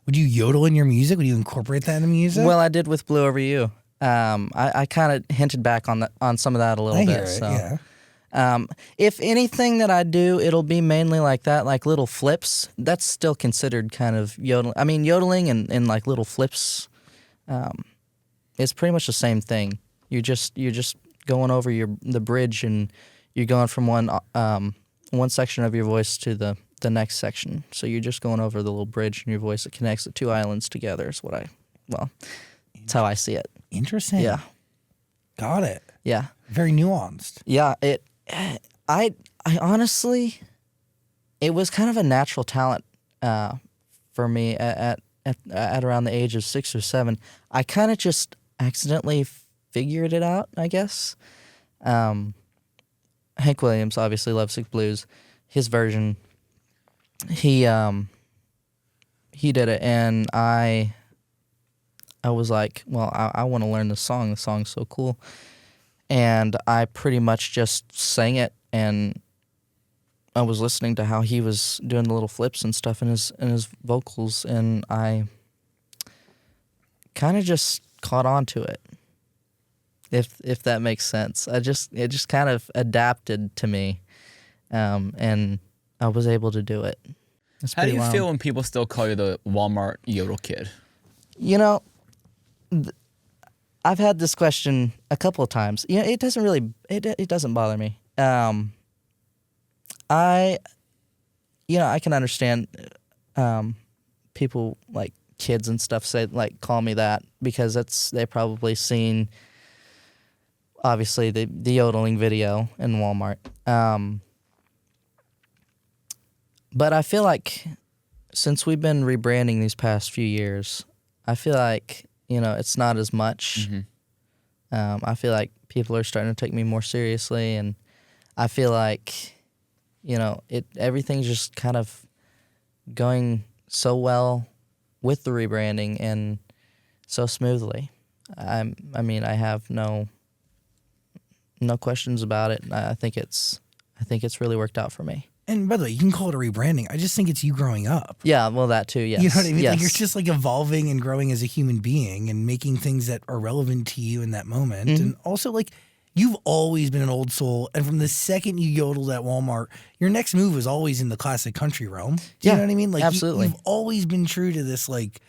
Would you yodel in your music? Would you incorporate that in music? Well, I did with Blue Over You. I kind of hinted back on some of that a little I bit. hear it, So. yeah. If anything that I do, it'll be mainly like that, like little flips. That's still considered kind of yodeling. I mean, yodeling and like little flips, it's pretty much the same thing. You're just going over the bridge, and you're going from one section of your voice to the next section. So you're just going over the little bridge in your voice that connects the two islands together. Is that's how I see it. Interesting. Yeah. Got it. Yeah. Very nuanced. Yeah. I honestly, it was kind of a natural talent for me at around the age of 6 or 7. I kind of just accidentally figured it out, I guess. Hank Williams obviously, Lovesick Blues, his version. He did it, and I was like, well, I want to learn this song. The song's so cool. And I pretty much just sang it, and I was listening to how he was doing the little flips and stuff in his vocals, and I kind of just caught on to it. If that makes sense. It just kind of adapted to me, and I was able to do it. How do you feel when people still call you the Walmart Yodel Kid? You know, I've had this question a couple of times. Yeah, it doesn't really it doesn't bother me. I can understand people like kids and stuff say like call me that because they probably seen obviously the yodeling video in Walmart. But I feel like since we've been rebranding these past few years, I feel like, it's not as much. Mm-hmm. I feel like people are starting to take me more seriously, and I feel like, everything's just kind of going so well with the rebranding and so smoothly. I have no questions about it. I think it's really worked out for me. And by the way, you can call it a rebranding. I just think it's you growing up. Yeah, well, that too, yes. You know what I mean? Yes. Like you're just like evolving and growing as a human being and making things that are relevant to you in that moment. Mm-hmm. And also like you've always been an old soul. And from the second you yodeled at Walmart, your next move was always in the classic country realm. Do you know what I mean? Like absolutely. You've always been true to this like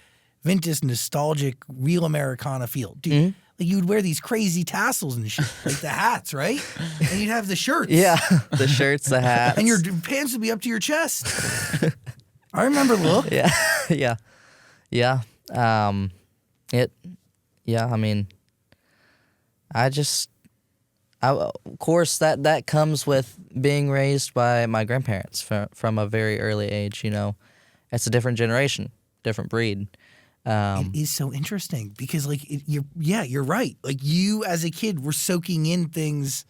vintage, nostalgic, real Americana feel. Dude, mm-hmm. Like you would wear these crazy tassels and shit, like the hats, right? And you'd have the shirts. Yeah, the shirts, the hats. And your pants would be up to your chest. I remember the look. Yeah. Of course, that comes with being raised by my grandparents from a very early age, It's a different generation, different breed. It is so interesting because, like, you're right. Like, you as a kid were soaking in things.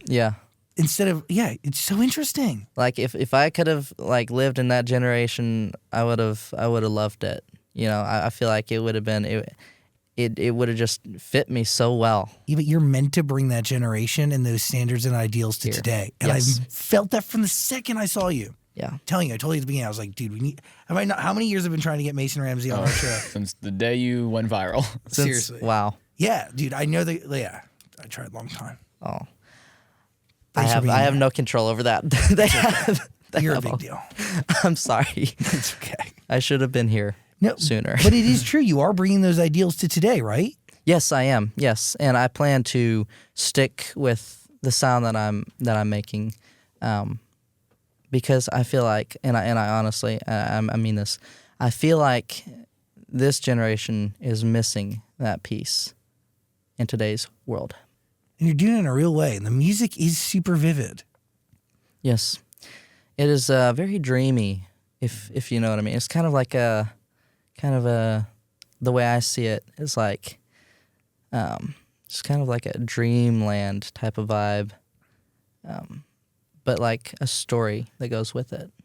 Yeah. Instead of, it's so interesting. Like, if I could have, like, lived in that generation, I would have loved it. I feel like it would have been, it would have just fit me so well. Yeah, but you're meant to bring that generation and those standards and ideals to today. And yes. I felt that from the second I saw you. Yeah. I'm telling you, I told you at the beginning, I was like, dude, how many years have I been trying to get Mason Ramsey on our show? Since the day you went viral. Seriously. Wow. Yeah, dude, I know that, I tried a long time. Oh. I have no control over that. You're a big deal. I'm sorry. It's okay. I should have been here sooner. But it is true. You are bringing those ideals to today, right? Yes, I am. Yes. And I plan to stick with the sound that I'm making. Because I feel like, and I honestly, I mean this, I feel like this generation is missing that piece in today's world. And you're doing it in a real way, and the music is super vivid. Yes. It is very dreamy, if you know what I mean. It's kind of like the way I see it is like, it's kind of like a dreamland type of vibe. But like a story that goes with it.